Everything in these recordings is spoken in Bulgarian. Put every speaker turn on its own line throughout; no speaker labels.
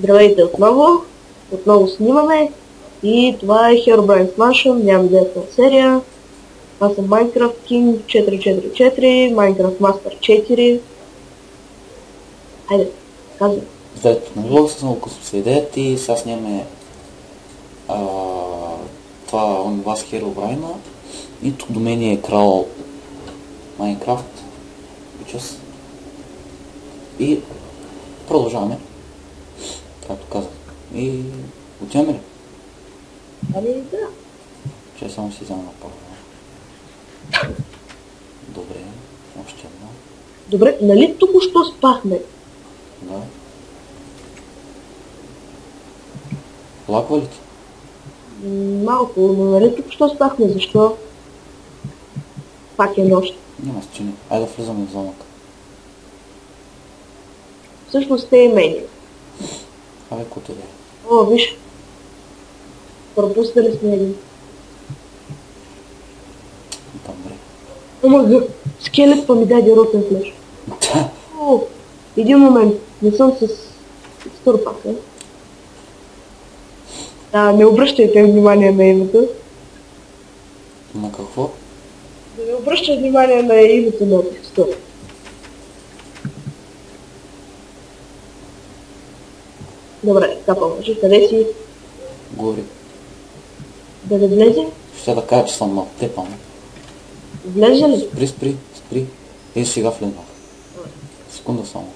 Здравейте отново. Отново снимаме. И това е Herobrine Mansion, нямам идеята серия. Аз съм Minecraft King 444, Minecraft Master 4. Хайде, казвай.
Здравейте, на влог с много късно идеята и сега снимаме това On Bass Herobrine и тук до мен е крал Minecraft и продължаваме, както казах. И отиваме ли?
Ами да.
Че само си взема направо. Добре, още едно.
Добре, нали току-що спахме?
Да. Лаква ли ти?
Малко, но нали току-що спахме? Защо? Пак е нощ.
Няма стени. Айде да влизаме в замъка.
Всъщност те и мени.
Абе, кото да е.
О, виж. Пропуснали сме един.
Добре.
Омага, скелет па ми даде ротен флеш. О, един момент. Не съм с текстур пак, е? Да, не обръщайте внимание на името.
На какво?
Да не обръщай внимание на името на текстур. Добре, така поможе. Къде си?
Горе.
Да не влезе?
Ще да кажа, че съм натепан.
Влезе ли?
Спри. И сега влезнах. Секунда само.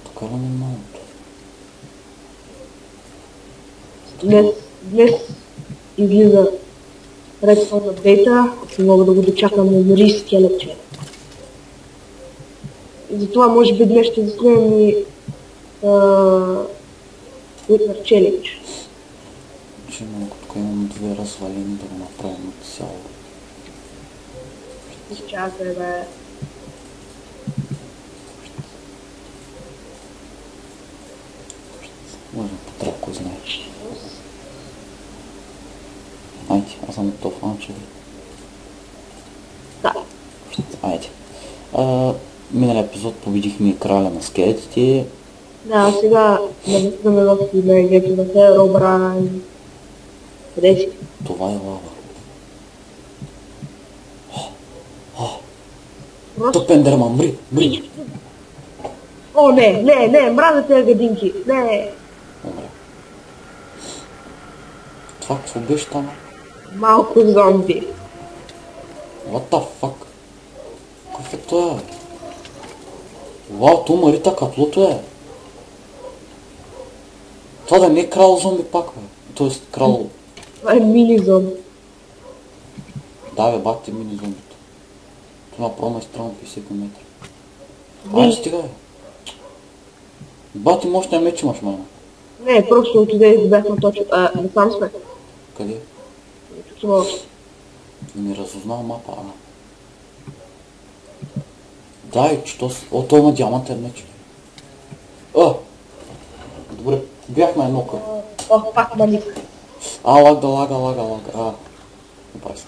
Тук е нормалното.
Днес излиза Redstone апдейта, ако мога да го дочакам на дори скелетче. И затова може би днес ще заснимем и Wither Challenge.
Че малко тук имам две развалини да го направим от цяло.
Чакай, бе.
Може по трапко знаеш. Айде, аз съм готов, че ви.
Да.
Айде. Миналия епизод победихме краля на скелетите.
Да, сега навъзгаме в имеето на Herobrine. Къде си?
Това е лава.
Просто...
Тук Ендерман, мри!
О, не, мразя тези гадинки. Не.
Умре. Това какво беше там?
Малко зомби.
What the fuck? Какъв е това? Вау, то Марита каплото е. Това да не е крал зомби пак, бе. Тоест крал...
Това е мини зомби.
Да, бе, бати мини зомбито. Това прома е странно 50 метра. Айде, стига, бе. Бати мощния меч имаш, майна.
Не, просто отиде и бяхме точно. Не сам сме.
Къде?
Тук има още.
Не разузнава мапа, Дай, че то... О, той има диамантен меч. Добре, бяхме едно към.
О, пак малик.
Лага. Не прави се.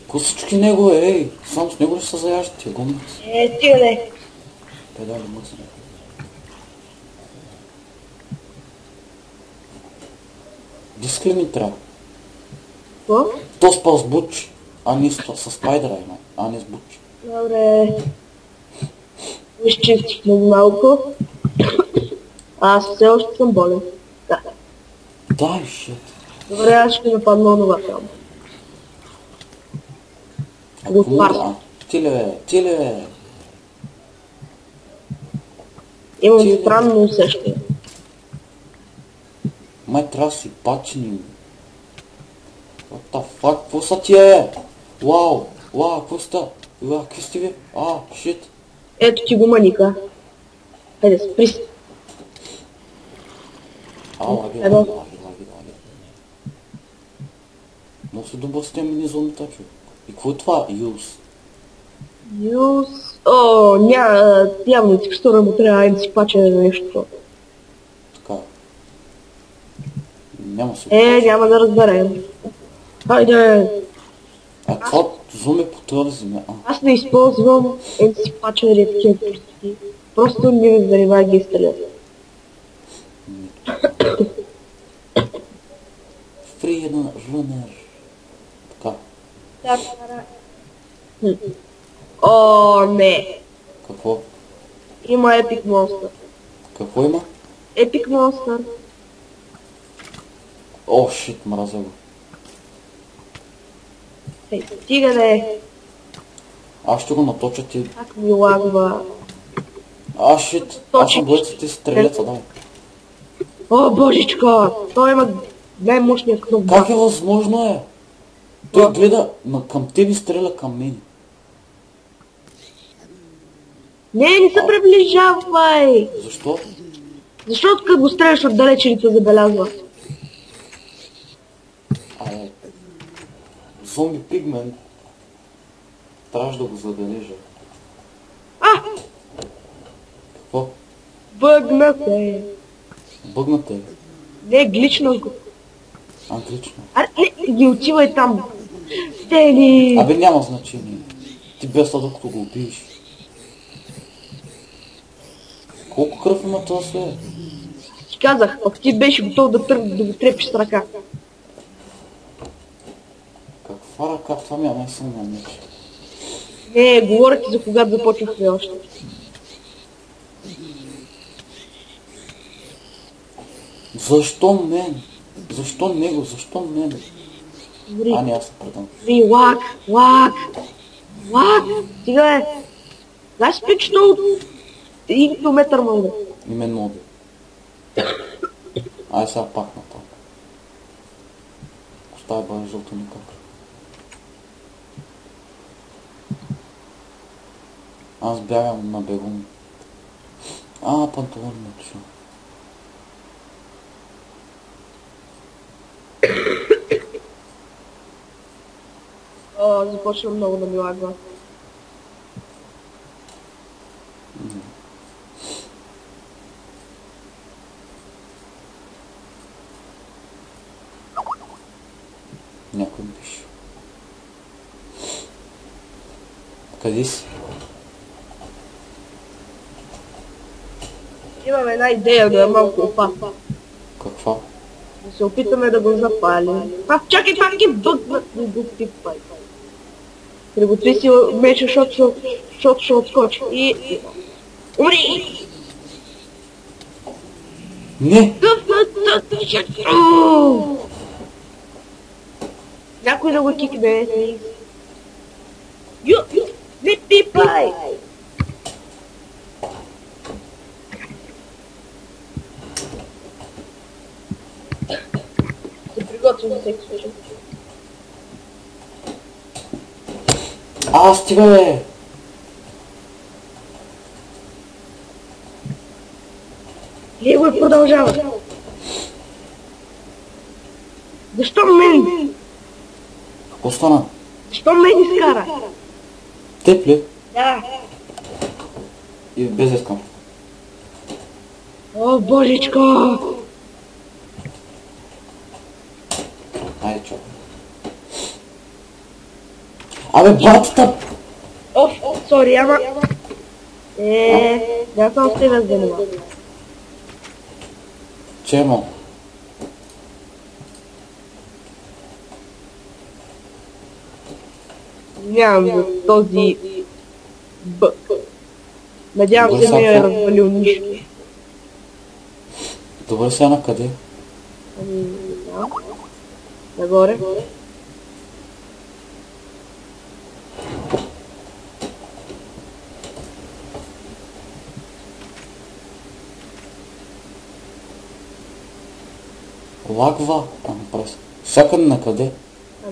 Кусички него, ей! Само с него ли се заяждат тия гумници?
Стига не.
Педали мъцне. Диск ли ми трябва?
Какво?
То спал с буч, а не с спайдера има, а не с буч.
Добре. Изчистих много малко. Аз все още съм болен. Да.
Дай, шит.
Добре, аз ще нападна онова там. Го парса.
Ти ли бе?
Имам странно усещане.
Май трябва да си пачни. What the fuck, какво са тия? Вау, какво ста? Какви сте ви? Шит.
Ето ти го маника. Хайде, спри се.
Лаги. Но се добър с тия мини зомбита, човек. И какво е това?
Юз... О, явно текстура му трябва да си паче нещо.
Така. Няма се.
Няма да разберем. Хайде.
Това зомби по това земя.
Аз не използвам да си пача редкия. ти. Просто не ми занимава ги изстрелят.
Free runner. Така.
О, не.
Какво?
Има епик монстър.
Какво има?
Епик монстър.
О, шит, мразя го.
Ей, стига де.
Аз ще го наточа ти.
Как ми лагва.
Шит. Аз съм боец, ти стрелеца, дай.
О, божичко. Той има най-мощния кнопка.
Как е възможно е? Той гледа към тебе, стреля към мен.
Не се приближавай.
Защо?
Защото като го стреляш отдалече не те забелязва.
Зомби пигмен. Трябваш да го забележа. Какво?
Бъгнате.
Бъгнате.
Не, глична го.
Англично.
Не, ги отивай там. Стели.
Абе няма значение. Ти без докато го убиеш. Колко кръв има това све?
Ти казах, ако ти беше готов да го трепиш с ръка.
Каква ръка? Това ми е най-силният меч.
Не, говоря ти за когато започнахме още.
Защо мен? Защо него? Защо мен? Не, аз се предам.
Лак. Стига е. Дай спично от 1 километър мога.
И мен моби. Ай сега пак натам. Оставя бъде жълто никак. Аз бягам на бегун. Панталон ме чу.
Започна много да ми лагва.
Някой ми пише. Къде си?
Имам една идея, да е малко опасна.
Каква?
Да се опитаме да го запалим. Чакай, пак ги бъгнат да го пипай. Приготви си меча, защото ще отскочи. И... Умри!
Не!
Някой да го кикне. Не пипай! Се приготвя за всеки случай.
Стига бе!
Лего продължава. Защо мен?
Какво стана?
Защо мен изкара?
Теб ли?
Да.
И без искам.
О, божичко!
Айде, чо. Абе, батата!
Сори, ама... да съм с тебе занимава.
Чемо?
Нямам за този бък. Надявам се не е развалил нищо.
Добре, сега на къде?
Не знам. Нагоре.
Лагва? През. Всякъде на къде?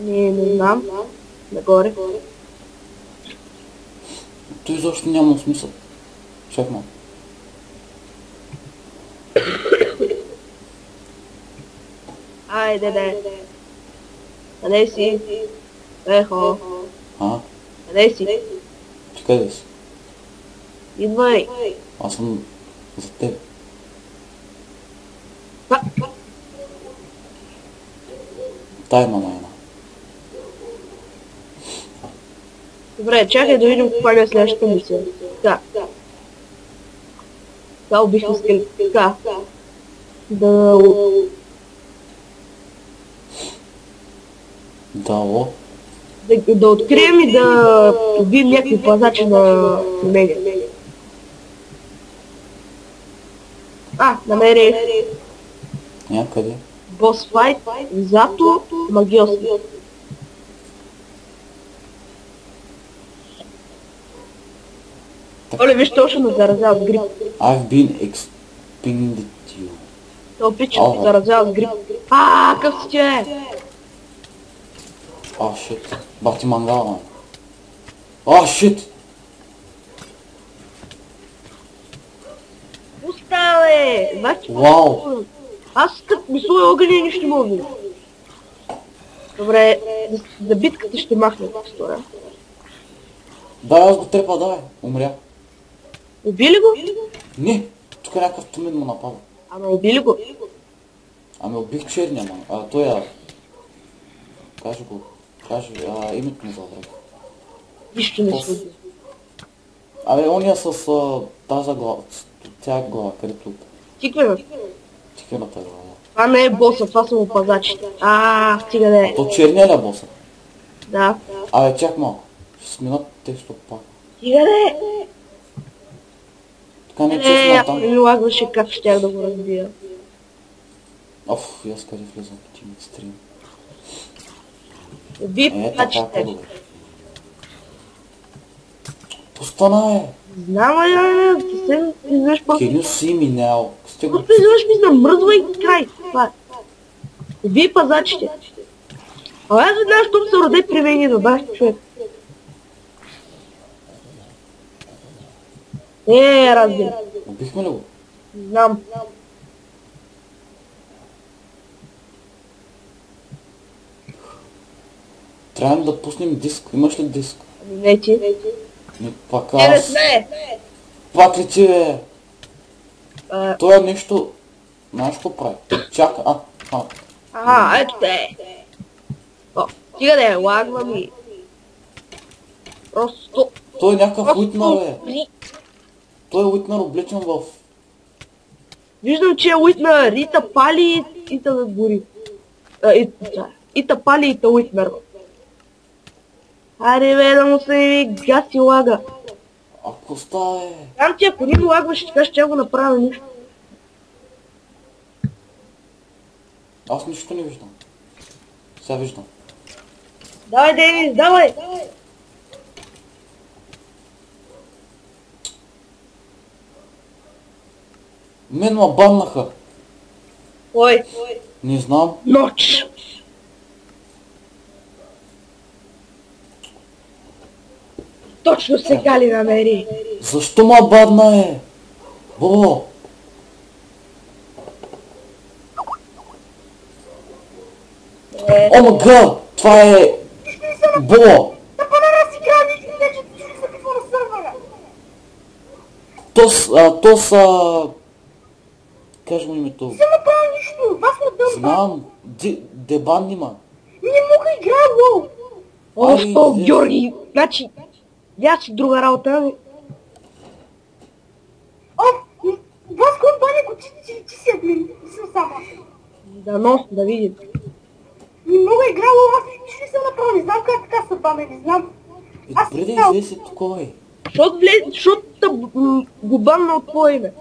Не знам. Нагоре.
Той изобщо няма смисъл. Чакай малко.
Айде. Къде си? Ехо. Къде си?
Ти къде си?
Идвай.
Аз съм за тебе. Тайна майна.
Добре, чакай да видим каква е следващата мисия. Да. Това бих искали така. Да открием и да убием някакви пазачи на мега. Намерих.
Някъде.
Бос файт, зато магиосни. Оле, виж точно ме заразява с грип.
I've been expended you.
Те опича ме заразява с грип. Къв си че?
Shit. Бах ти мангала, man. Shit.
Уставе!
Вау.
Аз като ми слоя огъня нищо не мога да видя. Добре, за битката ще махне текстура.
Аз го трепа, давай. Умря.
Уби ли го?
Не. Тук някакъв тумин му напада.
Уби ли го?
Убих черния, ман. Той Кажи името му забравя.
Нищо не се уби.
Ония с тази глава. Тя глава, където...
Тиквената.
Тиквената глава.
Това не е боса, това са му пазачите. Стига да е.
То черния ли е боса?
Да.
Чак малко. Ще сменят текстът пак.
Стига да е.
Така не честно
Ако не ми лагваше как щях да го разбия.
И аз къде влизам по тим стрим.
Уби пазачите.
Постана
Знам, ти се изведнъж просто...
Can you see me now?
Просто изведнъж ми замръзва и край. Това е. Уби пазачите. Аз веднъж щом се роде при мен и добавих човек. Разбира.
Убихме ли го?
Знам.
Трябва да пуснем диск. Имаш ли диск?
Не ти.
Не, пак аз. Пак ли ти, бе? Това е нещо... Знаеш какво прави? Чака,
Ето те. Стига да е, лагва ми. Просто...
Той е някакъв Уитнар, бе. Той е Уитнар облечен в...
Виждам, че е Уитнар. Ита пали и та гори. Ита пали и та Уитнар. Аре бе, да му се гаси лага.
Ако става, бе.
Там ти, ако не го лагваш, ще кажеш, че я го направя нищо.
Аз нищо не виждам. Сега виждам.
Давай, Денис, давай!
Мен ма баннаха.
Ой.
Не знам.
Ноч! Точно сега ли намери?
Защо ма бадна, е? Бо! О ма гад! Това е... Бо! То са... Кажи му името.
Не съм направил нищо, аз не дълбам.
Знам. Дебан нима.
Не мога играя лоу.
Георги, значи... Я си друга работа.
Васко, баня, ти си админ, не съм сама.
Дано, да видим.
Не мога играя лоу, аз нищо не съм направил, не знам как така са баме, не знам.
Добре да излезе такова, е.
Защото го банна от твое име.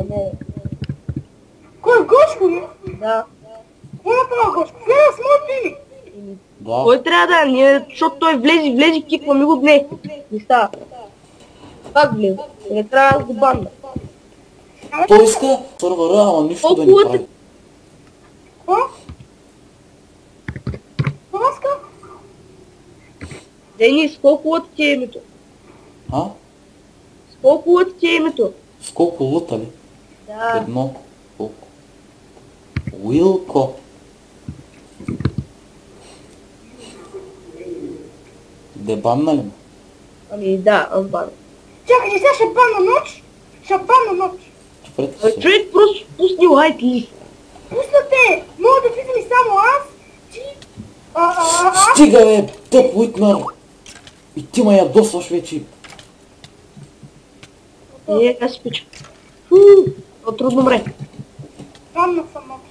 Не.
Кой, Гошко ли?
Да.
Кой направил Гошко? Влезе с моят пили.
Да.
Кой трябва да е? Защото той влезе, киква ми го дне. Не става. Пак влезе. Не трябва да го банна.
Той иска сървъра, ама нищо да не прави.
Какво? Това иска?
Денис, колко лъта ти е името? С колко лъта ти е името?
С колко лъта ли?
Да.
Едно. Колко? Уилко. Дебанна ли?
Ами да, банна.
Чакай, сега ще банна ноч? Ще банна ноч.
Човек просто пусни лайт лист.
Пуснате! Мога да влизам и само аз, ти...
Стига, бе, тъп Уитнар! И ти ме ядосваш вече.
Аз пича. Трудно мре.
Данна съм нощ.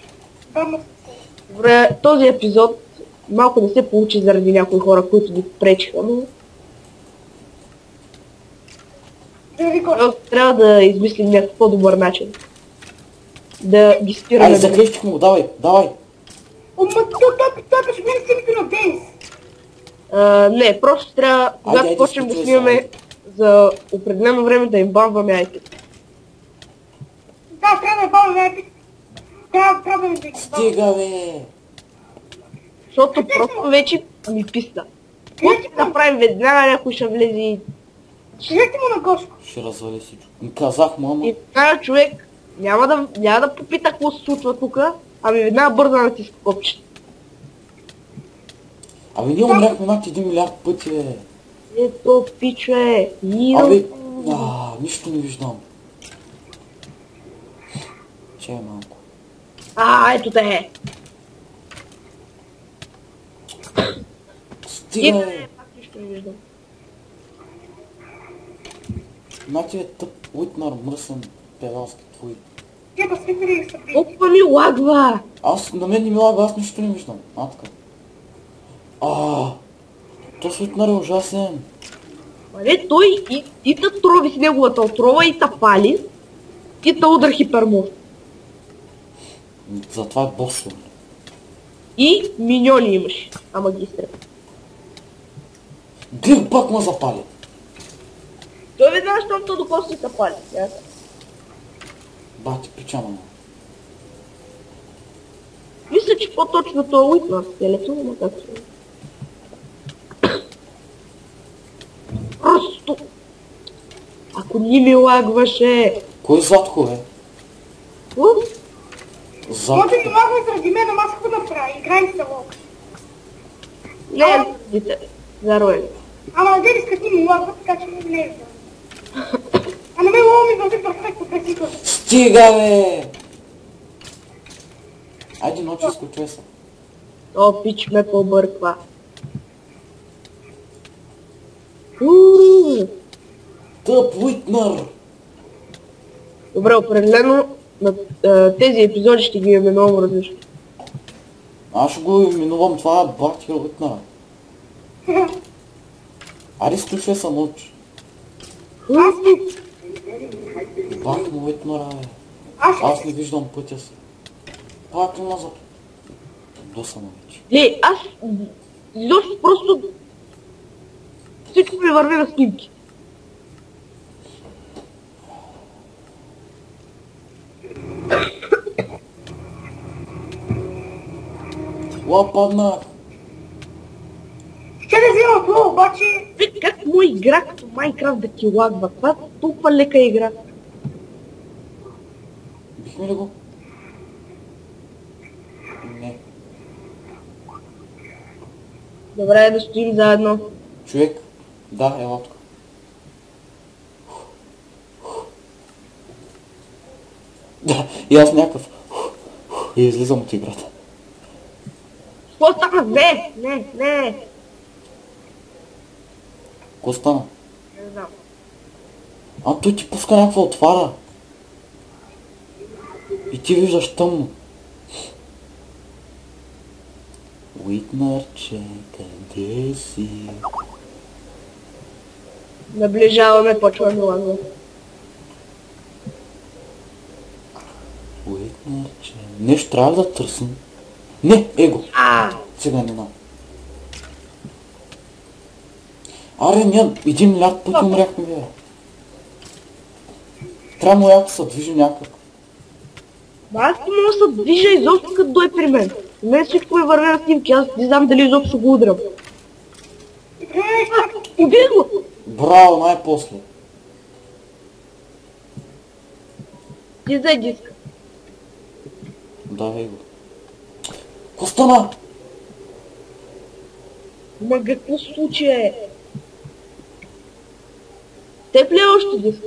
Данна съм се.
Добре, този епизод малко не се получи заради някои хора, които ги пречиха, но
Заради кой?
трябва да измислим някакъв по-добър начин. Да ги спираме.
Айде, заклещих му, давай, давай.
Ома, той ще мине с името на Денис.
Не, просто трябва, когато
айде,
почнем да
изключвай се,
снимаме
айде.
за определено време да им бамваме айти.
Да, трябва да е бавно епик. Трябва да ми да ги бавно.
Стига, бе.
Защото просто вече ми писна. Какво да направим веднага, някой ще влезе и
Кажете му на Гошко.
Ще развали всичко. Казах му, ама.
веднага човек няма да попита какво се случва тук, ами веднага бърза натиска копчето.
Абе, ние умряхме над 1 милиард пъти, бе.
Ето, пиче,
Абе, нищо не виждам. Чай малко.
Ето те.
Стига, бе.
Пак нищо не виждам.
Нати е тъп, Уитнар, мръсен, педалски твой.
Тия да свикали и са били.
Толкова ми лагва.
На мен не ми лага, аз нищо не виждам. Така. То Уитнар е ужасен.
Мале, той и да трови с неговата отрова и та пали, и да удар хипермор.
Затова е босо.
И миньони имаш. Ама ги изтрепа.
Глед пак ме запали.
Той веднага, щом то докосно и та пали.
Бати, пичама.
Мисля, че по-точно това е Уитнар с телето, но как се. Просто. Ако ни ми лагваше.
Кой задко, бе?
Уф,
Задко.
Може би лагва заради мен, ама аз какво да правя? Играем се лог.
не, дите. Зарове.
Ама Денис като ни му лагва, така че не е виждам. А на мен лого ми върви перфектно през играта.
Стига, бе! Айде, ночи, изключвай се.
О, пич ме побърква.
Тъп, Уитнар!
Добре, определено на тези епизоди ще ги имаме много различно.
Аз ще го именувам това Бати Уитнара. Айде, изключвай се, ночи. Бах му Уитнара, бе. Аз не виждам пътя си. Пак ли назад? Досана вече.
Аз изобщо просто всичко ми върви на снимки.
Паднах!
Ще да взема това, обаче...
Как му игра като Майнкрафт да ти лагва? Това е толкова лека игра.
Бихме ли го? Не.
Добре, да стоим заедно.
Човек? Да, ела тук. Да, и аз някакъв. И излизам от играта.
Какво стана? Не.
Какво стана?
Не знам.
Той ти пуска някаква отвара. И ти виждаш тъмно. Уитнарче, къде си?
Наближаваме, почваме лагва.
Уитнарче... Нещо трябва да търсим. Не, его! Сега не знам. Аре, ние 1 милиард пъти умряхме, бе. Трябва му яко се движи някак.
Аз не мога да се движа изобщо като дой при мен. У мен всичко ми върви на снимки, аз не знам дали изобщо го удрям. Убих го!
Браво, най-после.
Ти за диска.
Давай го. Какво стана?
Ма какво случай? Теб ли е още диск?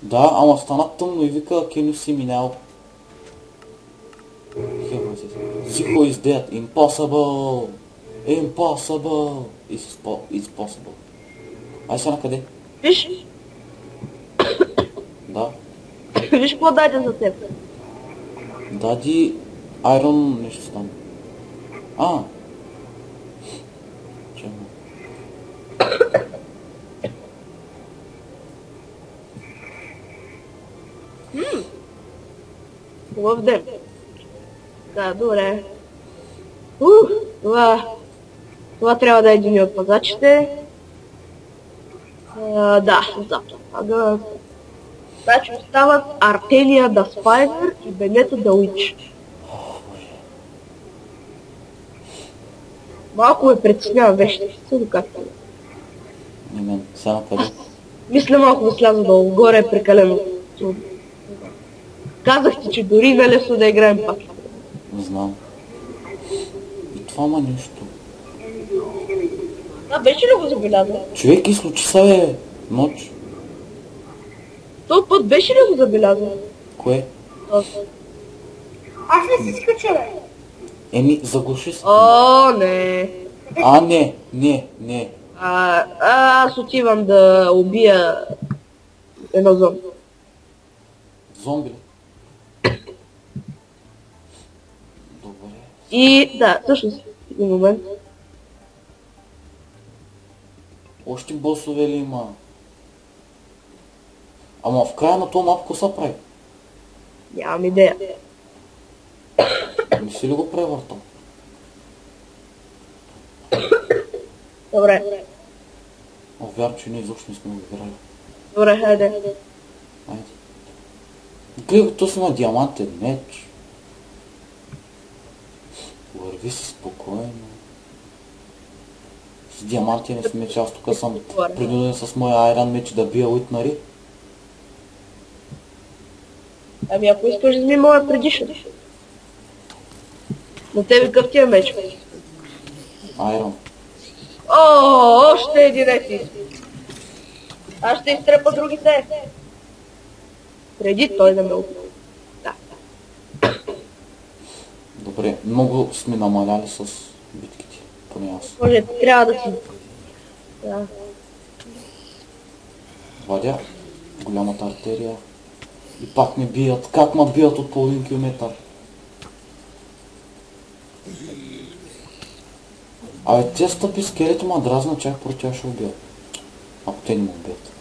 Да, ама стана тъмно и вика, Кеню си минал. Zico is dead. Impossible. Impossible. It's possible. Ай сега на къде?
Виж?
Да.
виж какво даде за теб?
Дади Айрон нещо там. Чакай.
Хубав ден. Да, добре. Това трябва да е един от пазачите. Да, запад. Значи остават Артения да Спайдер и Бенето да Уич. Малко ме притеснява вещи. Съдо както.
И мен, сега къде?
Мисля малко да сляза долу. Горе е прекалено трудно. Казах ти, че дори на лесно да играем пак.
Не знам. И това ма нещо.
Вече ли го забеляза?
Човек, изключи се, бе. Ноч.
Този път беше ли го забеляза?
Кое?
Този.
Аз не си изключа, бе.
Еми, заглуши се. Не.
Аз отивам да убия едно зомби.
Зомби ли? Добре.
И да, всъщност, един момент.
Още босове ли има? Ама в края на този мап какво се прави?
Нямам идея.
Не си ли го превъртал?
Добре.
Вярвам, че ние изобщо не сме го играли.
Добре, хайде.
Айде. Гледай, то си на диамантен меч. Върви си спокойно. С диамантен меч, аз тук съм принуден с моя айран меч да бия Уитнари.
Ами ако искаш да ми моя предишен. На тебе какъв ти е меч?
Айрон.
Още един ефи. Аз ще изтрепа другите. Преди той да ме убие. Да.
Добре, много сме намаляли с битките, поне аз.
Може, трябва да си... Да.
Вадя голямата артерия и пак ме бият. Как ме бият от половин километър? Абе, те стъпи скелето ма дразна, чак против тях ще убият. Ако те не му убият.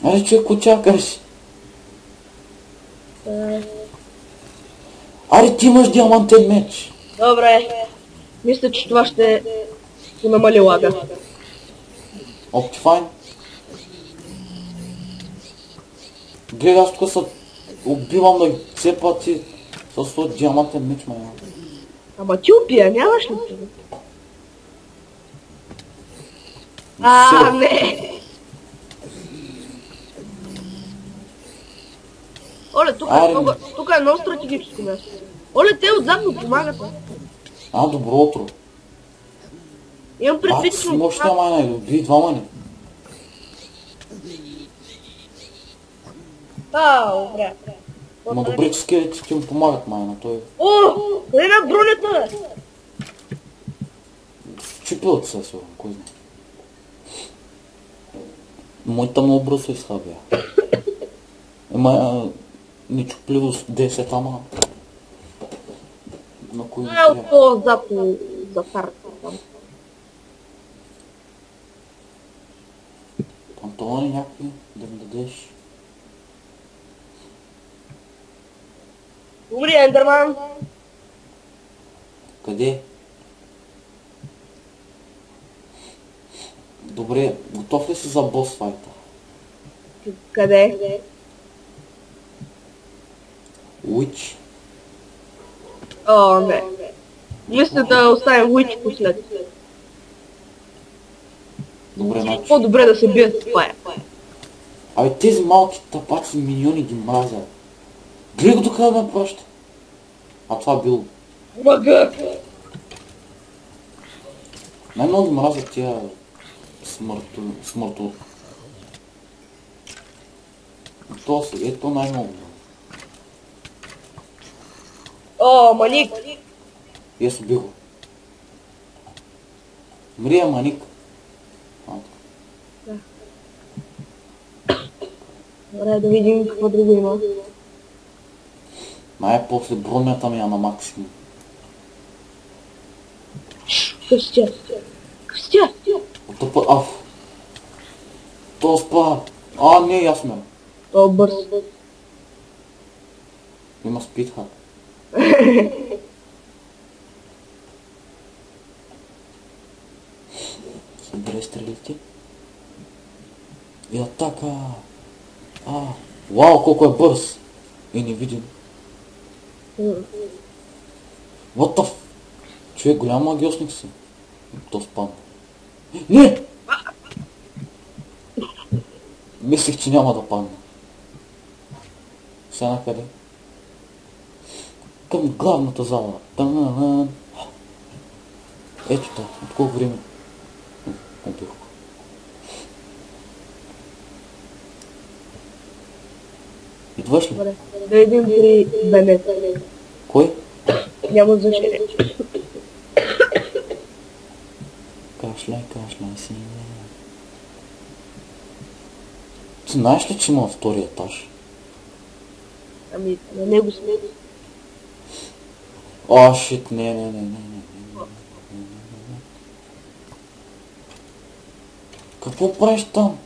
Айде, човек, ко чакаш? Аре, ти имаш диамантен меч.
Добре. Мисля, че това ще намали лага.
Оптифайн. Гледай, аз тук се убивам на все пъти с този диамантен меч, ма няма.
Ама ти убия, нямаш ли това? Не! Оле, тук е много стратегическо място. Оле, те отзад му помагат.
Добро утро.
Имам предвид,
Си мощна майна, уби двама ни.
Добре.
Ма добре, че скелетите му помагат, майна, той...
Къде на бронята, бе?
Чупилът се, сигурно, кой знае. Моята много бързо се изхабя. Нечупливост 10, ама... На кой не трябва?
По-зад за карта там.
Панталони някакви да ми дадеш.
Умри, Ендерман!
Къде? Добре, готов ли си за бос файта?
Къде?
Уич.
Не. Мисля да оставим Уич послед.
Добре, значи.
По-добре да се бият с фая.
Абе, тези малки тапаци миньони ги мразя. Гледай го тук да ме праща. А това било.
Мага!
Най-много ги мразят тия смърто. То си, ето най-много.
Маник!
Ес убих го. Мрия Маник.
Добре, да видим какво друго има.
Май после бронята ми е на максимум.
Къстя. Къстя.
Отъпа, аф. То спа. А, не, ясно.
То е бърз.
Има спидхак. Събере стрелите. И атака. Вау, колко е бърз. И невидим. What the f... Човек, голям магиосник си. То спадна. Не! Мислих, че няма да падне. Сега накъде? Към главната зала. Та-на-на. Ето та, от колко време? Убих го. Идваш ли?
Добре. Да идем при Бенет.
Кой?
Няма значение.
Кашляй си. Ти знаеш ли, че има втори етаж?
Ами, на него сме.
О, шит, не. Какво правиш там?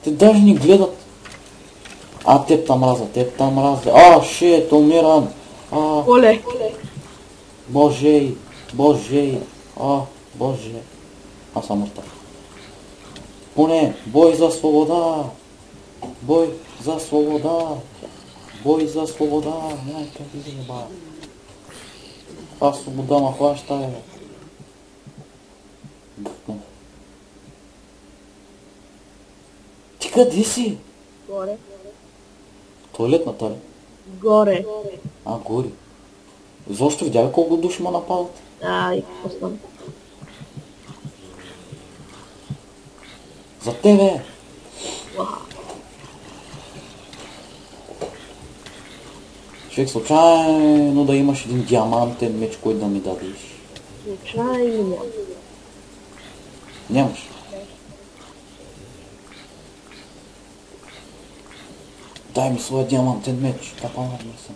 Те даже не гледат. Теб там мразя. Шит, умирам.
Оле.
Боже. Боже. Аз съм мъртъв. Поне, бой за свобода. Бой за свобода. Майка ти заба. Свобода ма хваща. Гъкнах. Ти къде си?
Горе.
Туалетната ли?
Горе.
Горе. Защо видя ли колко души ма нападат?
И какво стана?
За тебе! Човек, случайно да имаш един диамантен меч, който да ми дадеш.
Случайно няма.
Нямаш. Дай ми своя диамантен меч. Капанарна съм.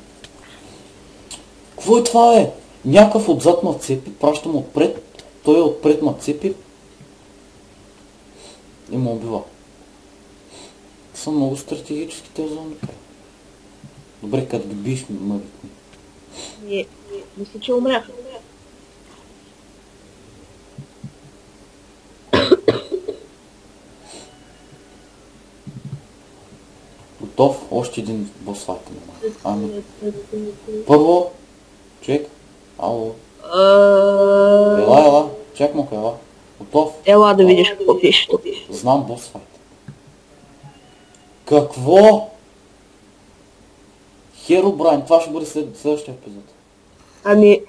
Какво е това, е? Някакъв отзад ма цепи, пращам отпред. Той отпред ма цепи. И ме убива. Са много стратегически тези зони. Добре, като ги биш, ме викни.
Мисля, че умрях.
Готов, още един босфайт. Първо, човек, ало. Ела, чак му ела. Готов.
Ела да видиш какво пише тук.
Знам босфайт. Какво? Херобрайн, това ще бъде следващия епизод.
Ами,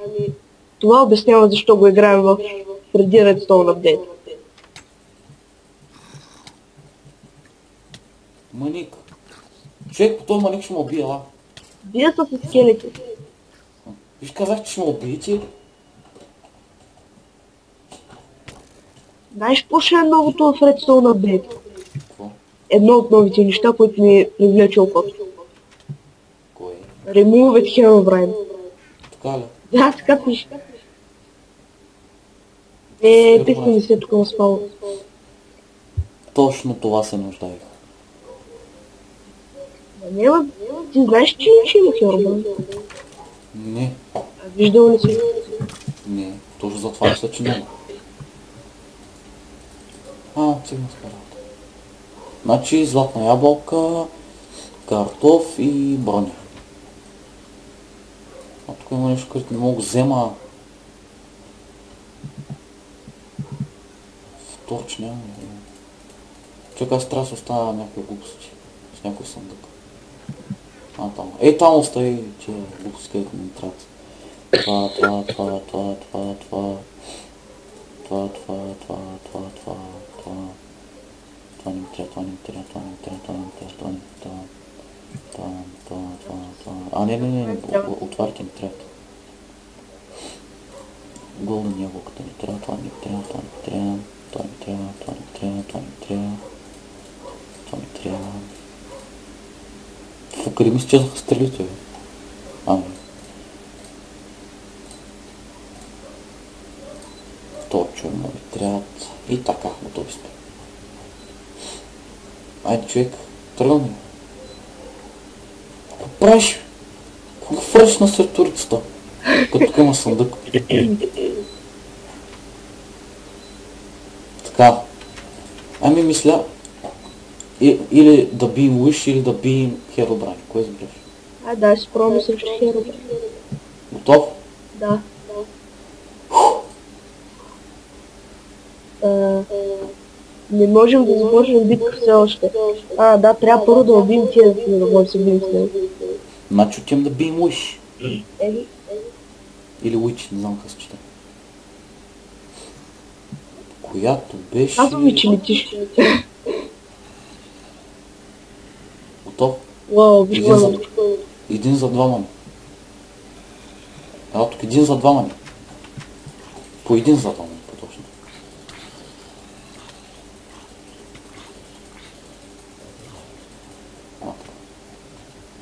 това обяснява защо го играем в преди Redstone Update.
Маник. Човек по този маник ще ме убие, ела.
Бия са с скелети.
Виж, казах, че ще ме убиете.
Знаеш какво ще е новото в Redstone Update?
Какво?
Едно от новите неща, които ми привлече окото.
Кое?
Remove it Herobrine.
Така ли?
Да, така пише. Писна ми се тук на спала.
Точно това се нуждаех.
Няма, ти знаеш, че има Herobrine?
Не.
Виждал ли си?
Не. Точно за това мисля, че няма. Цигна с карата. Значи, златна ябълка, картоф и броня. Тук има нещо, което не мога да взема. Вторч няма. Чакай, аз трябва да се оставя някакви глупости. С някой съндък. Там. Там остави тия глупости, където ми трябват. Това не ми трябва. Не, отваряйте ми трябва. Голден ябълката ми трябва, това не ми трябва. къде ми изчезнаха стрелите, бе? Ами. Точно ми трябват. И така, готови сме. Айде, човек, тръгваме. Какво правиш? Какво правиш на сертурицата? Като тук има съндък. Така. Ами мисля, или да бием Уиш, или да бием Херобрайн. Кое избереш?
Айде, дай си пробваме срещу Херобрайн.
Готов?
Да. Не можем да започнем битка все още. Да, трябва първо да убием тия, за да можем да се бием с него.
Значи отивам да бием Уиш.
Еми,
Или Уич, не знам как се чете. Която беше...
казвам ми, че летиш.
Готов?
Уау, виж
Един за,
го.
един за двама ми. Тук един за двама ми. По един за двама ми, по-точно.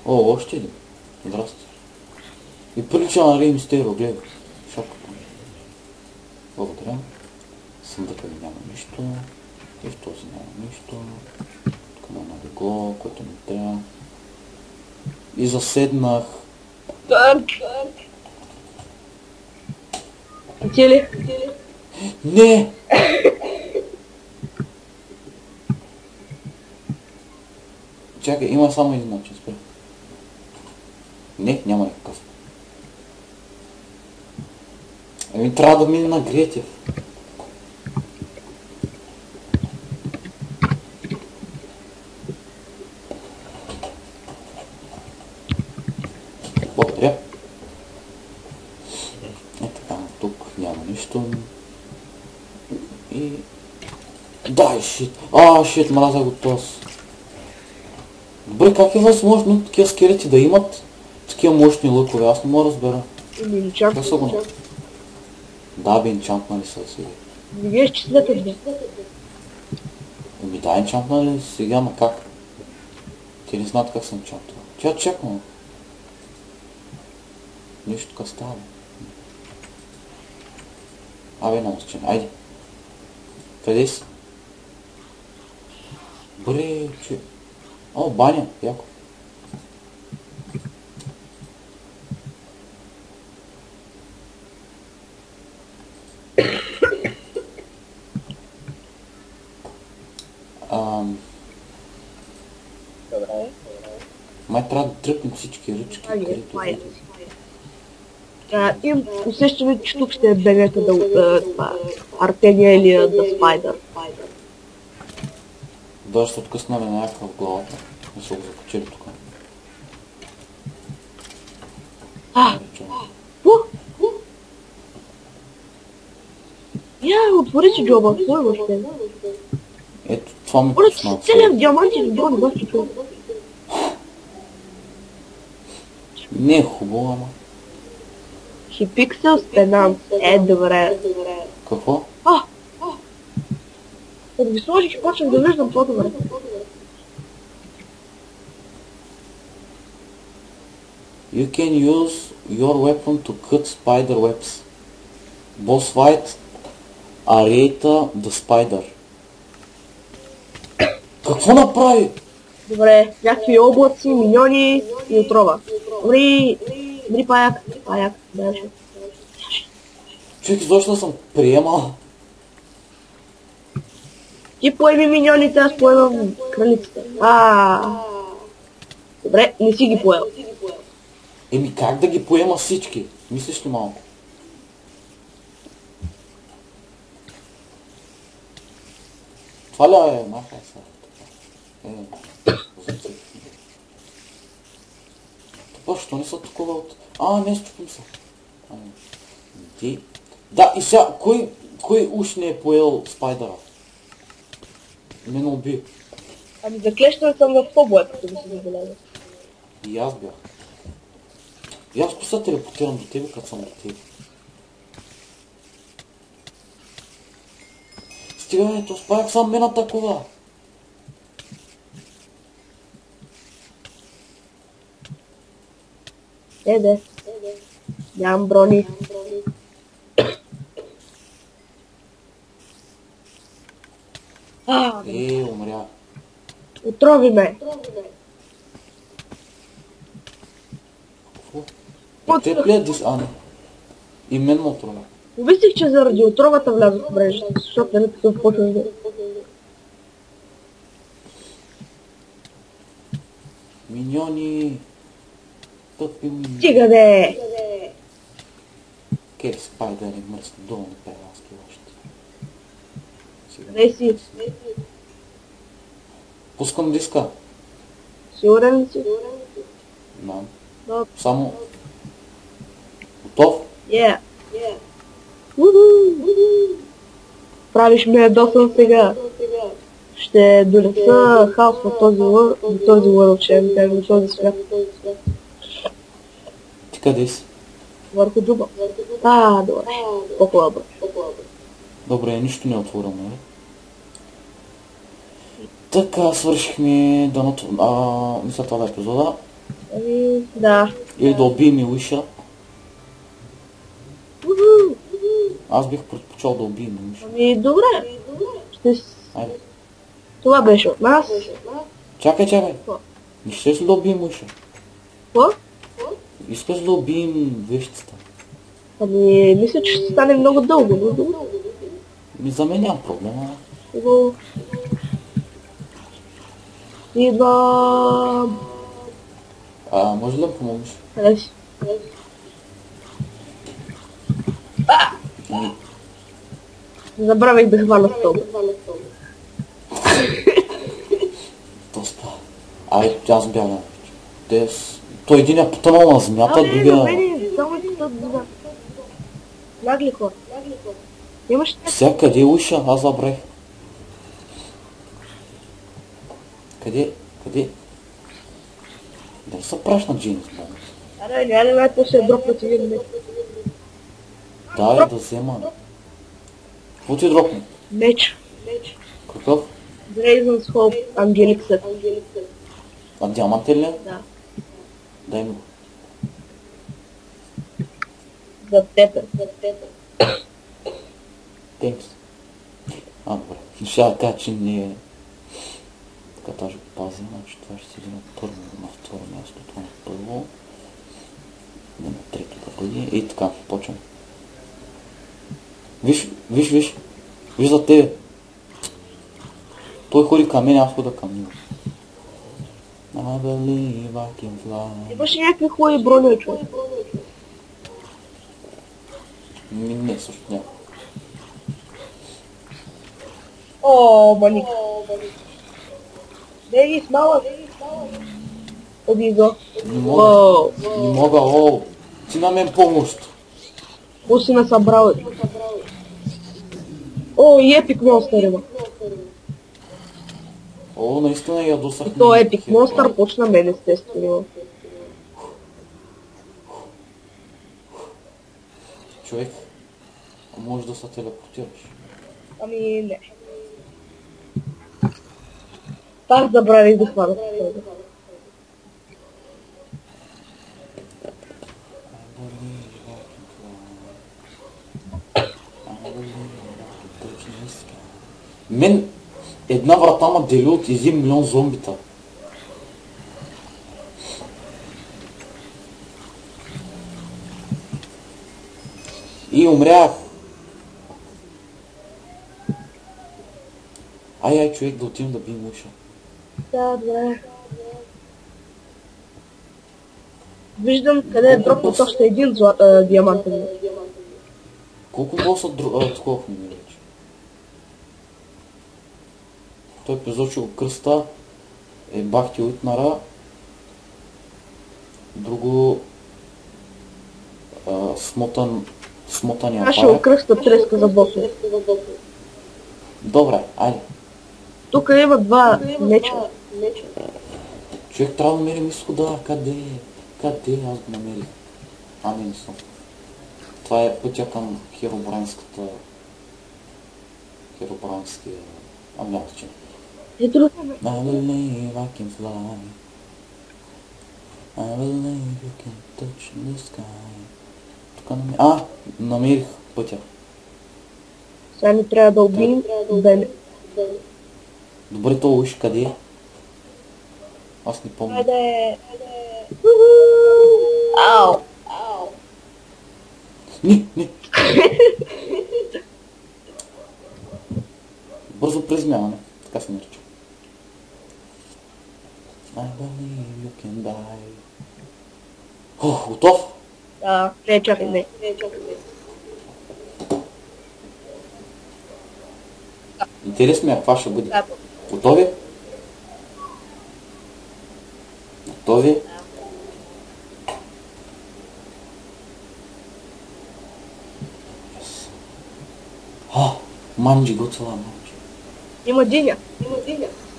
О, още един. Здрасти. И прилича на Рей Мистерио, гледай. Шапката. Благодаря. Съндъка ми няма нищо. И в този няма нищо. Тук има едно легло, което ми трябва. И заседнах.
Так. Ти ли?
Не! Чакай, има само един начин, спре. Не, няма никакъв. Ами трябва да мине на Гретев. Благодаря. Така, тук няма нищо. И... Дай, шит! Шит, мразя го този. Добре, как е възможно такива скелети да имат такива мощни лъкове? Аз не мога да разбера. Как са го? Да, бе, енчантнали са сега.
Не виж, че след две.
Ами да, енчантнали сега, ма как? Те не знаят как съм енчантнал. Тя чакам. Нещо така става. Абе, много с чем. Айде. Къде си? Бре, че... О, баня, яко. Май трябва да тръпнем всички ръчки, където е.
Имам усещане, че тук ще е бегата да Артения или да Спайдър.
Даже се откъснали някакъв в главата. Не са го закачили тук.
Отвори си джоба, кой въобще?
Ето, това ми
Оля, ти
почна.
си целият диаманти в брони, бащи това.
Не е хубаво, ама.
Хипиксел стенан. Добре.
Какво?
Като ги сложих и почнах да виждам по-добре.
You can use your weapon to cut spider webs. Boss fight Aretha the Spider. Какво направи?
Добре, някакви облаци, миньони и отрова. Добри паяк. Дальше.
Човек, защо съм приемал?
Ти поеми миньоните, аз поемам кралиците. Добре, не си ги поел.
Еми как да ги поема всички? Мислиш ли малко? Това ли е? Махай сега. Това що не са такова от... Не счупим се. Да, и сега, кой уж не е поел спайдъра? Мен уби.
Ами заклещен съм в по-боя, като да се забеляза.
И аз бях. И аз се телепортирам до тебе, като съм до тебе. Стига, ето, спаяк сам мен атакува.
Еде. Нямам брони.
Умря.
Отрови ме.
Какво? Те пледиш, Ани. И мен ме отрова.
Помислих, че заради отровата влязох в мрежата, защото нали такъв почваш да...
Миньони. Тъпи миньони.
Стига де!
Кер спайдери мръсни долу на пеласки още.
Къде си?
Пускам диска.
Сигурен си?
Знам.
Добре.
Само... Готов?
Yeah. Правиш ме ядосан сега. Ще донеса хаос на този world, ще ви кажа, на този свят.
Ти къде си?
Върху джуба. Добре. По-хубаво.
Добре, нищо не е отворено, нали? Така, свършихме дъното. Мисля това да е епизода.
Да.
Или да убием и Уиша. Аз бих предпочел да убием и Уиша.
Добре.
Айде.
Това беше от нас.
Чакай.
Какво?
Не ще ли да убием Уиша?
Какво?
Искаш да убием вещицата?
Мисля, че ще стане много дълго.
За мен нямам проблема.
Идвам.
Може ли да ми помогнеш?
Къде си? Забравих да хвана стълба.
Доста. Аз бягам. Той един е потънал на земята, другия...
Само и тът вода. Лягли хора. Имаш така?
Всякъде е Уиша, аз забравих. Къде? Да се праш на Джеймс Бонд?
Няма ще дропнат един меч.
Да, да взема. Какво ти дропне?
Меч.
Какъв?
Dragon's Hope, Angelic Set.
Диамантен ли?
Да.
Дай ми го.
За тебе.
Тенкс. Добре. Ще да кажа, че не е... Така тази го пазя, значи това ще седи на второ място, това на първо. Не на трето да бъде. И така, почвам. Виж. Виж за тебе. Той ходи към мен, аз хода към него. I believe I can fly.
Имаш някакви хубави брони, човек.
Не, също няма.
Маник. Дай смалък. Оби го.
Не мога, ти на мен помощ.
Какво си насъбрал? И епик монстър има.
Наистина ядосах.
И то епик монстър почна мен, естествено.
Човек, може да се телепортираш.
Не. Пак забравих да хвана.
Мен една врата ма дели от 1 милион зомбита. И умрях. Ай, човек, да отидем да бием Уиша.
Да, добре. Виждам къде е дропнат още един диамантен.
Колко боса отхлопни ми вече? Той призочил кръста, бахти Уитнара, друго смотания
Аз ще го кръста треска за боса.
Добре, айде.
Тук има два меча.
Човек трябва да намерим изхода. Къде? Аз го намерих. Не съм. Това е пътя към Херобранския... няма значение.
Ето ли?
I believe I can fly. I believe you can touch the sky. Тук намерих пътя.
Сега ни трябва да убием Бене.
Добре, то уж къде е? Аз не помня.
Хайде. Ау.
Не. Бързо призмяване. Така се нарича. I believe you can die. Готов?
Да, не, чакай, не.
Интересно ми е каква ще бъде.
Да.
Готови? Готови? Манджи, готова, манджи.
Има диня.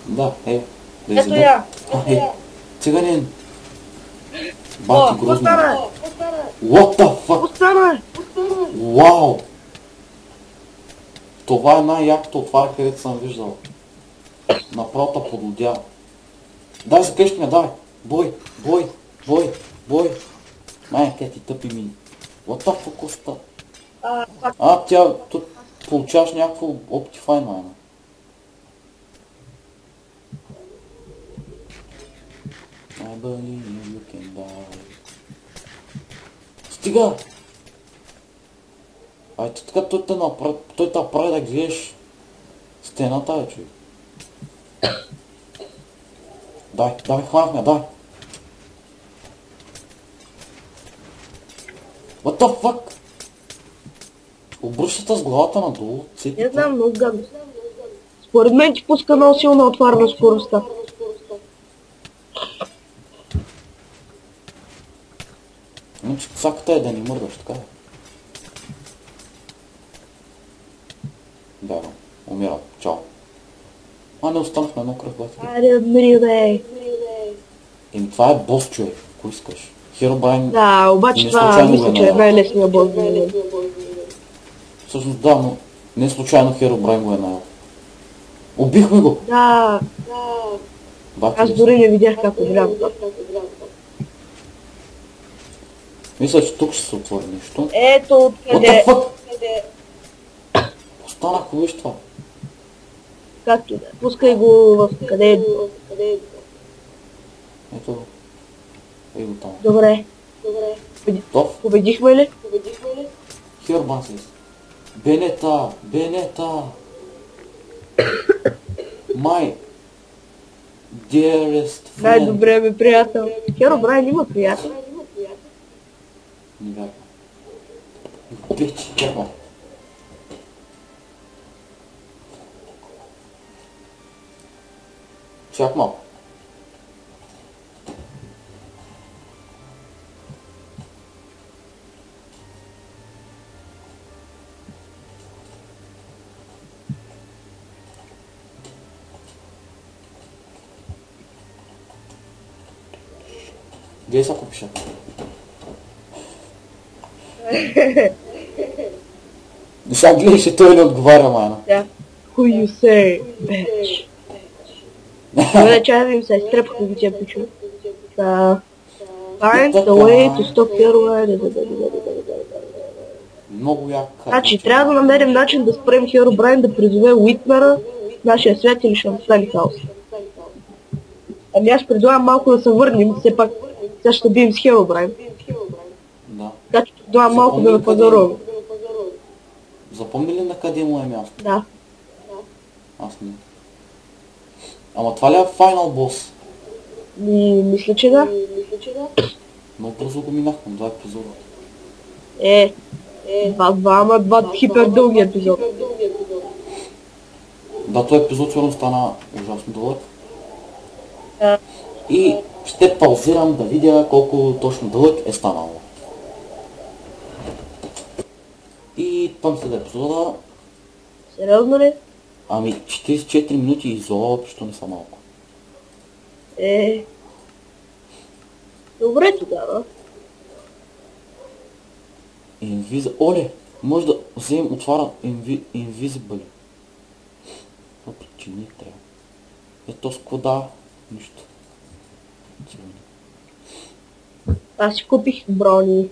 Да, да
Ето я.
Циганин.
О,
Бати
какво
грозно.
стана?
What the fuck?
Какво стана?
Вау! Това е най-якото отваря, където съм виждал. Направо та подлодява. Дай за къщи ме, дай! Бой! Майя, тя ти тъпи мини. What the fuck оста? Тя тук получаваш някакво Optifine, майна. I believe you can die. Стига! Ето така той те прави да гледаш стената, бе, човек. Дай, хванах ме, дай! What the fuck? Обръщата с главата надолу, цепите.
Не знам, много гадно. Според мен ти пуска много силно отварна скоростта.
Значи цаката е да ни мърдаш, така е. Да, умира. Чао. Не останах на едно кръв, бати.
Айде, мири, бе.
Това е бос, човек. Ако искаш. Херобрайн...
Да, обаче това мисля, че е най-лесният бос.
Всъщност да, но не случайно Херобрайн го е наел. Убихме го!
Да, аз дори не видях как умрям.
Мисля, че тук ще се отвори нещо.
Ето
What
откъде.
the fuck? Останах, виж това.
Както да. Пускай го в къде е.
Ето. Ей го там.
Добре.
Готов?
Победихме ли?
Херобрайн се. Бенета! My dearest friend.
Най-добре ми приятел. Херобрайн има приятел.
Не вярвам. Бичи, чакай. Чак малко. Где са купиша? Сега гледаш, че той не отговаря, майна.
Да. Who you say, bitch. Добре, чай да им се изтрепаха ги тия пичове. Find the way to stop Herobrine.
Много як.
Значи, трябва да намерим начин да спрем Херобрайн да призове Уитнера в нашия свят или ще настане хаос. Ами аз предлагам малко да се върнем, все пак сега ще бием с Херобрайн.
Да.
Така че предлагам малко да напазаруваме.
Запомни ли на къде му е място?
Да.
Аз не. Ама това ли е файнал бос?
Мисля, че да.
Много бързо го минахме, 2 епизода.
Два хипер дълги епизода.
Да, този епизод сигурно стана ужасно дълъг.
Да.
И ще паузирам да видя колко точно дълъг е станало. И там след епизода...
Сериозно ли?
Ами 44 минути изобщо не са малко.
Добре тогава.
Оле, може да вземем отвара Invisible. Въпреки, че не трябва. Ето с кода, нищо.
Аз си купих брони.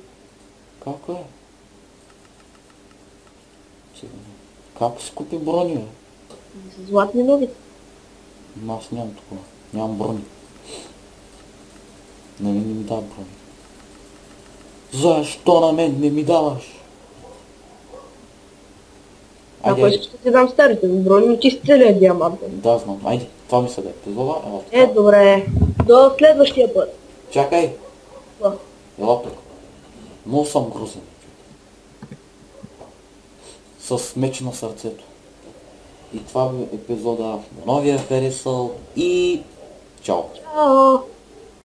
Как е? Как си купи брони, бе?
С златни нови.
Аз нямам такова. Нямам брони. На мен не ми дава брони. Защо на мен не ми даваш?
Ако искаш да ти дам старите брони, но ти си целият диамант.
Да, знам. Айде, това ми се да епизода. Ела тук.
Е, добре. До следващия път.
Чакай.
Какво?
Ела тук. Много съм грузен. С меч на сърцето. И това е епизода. Новия харесал и чао.
Чао!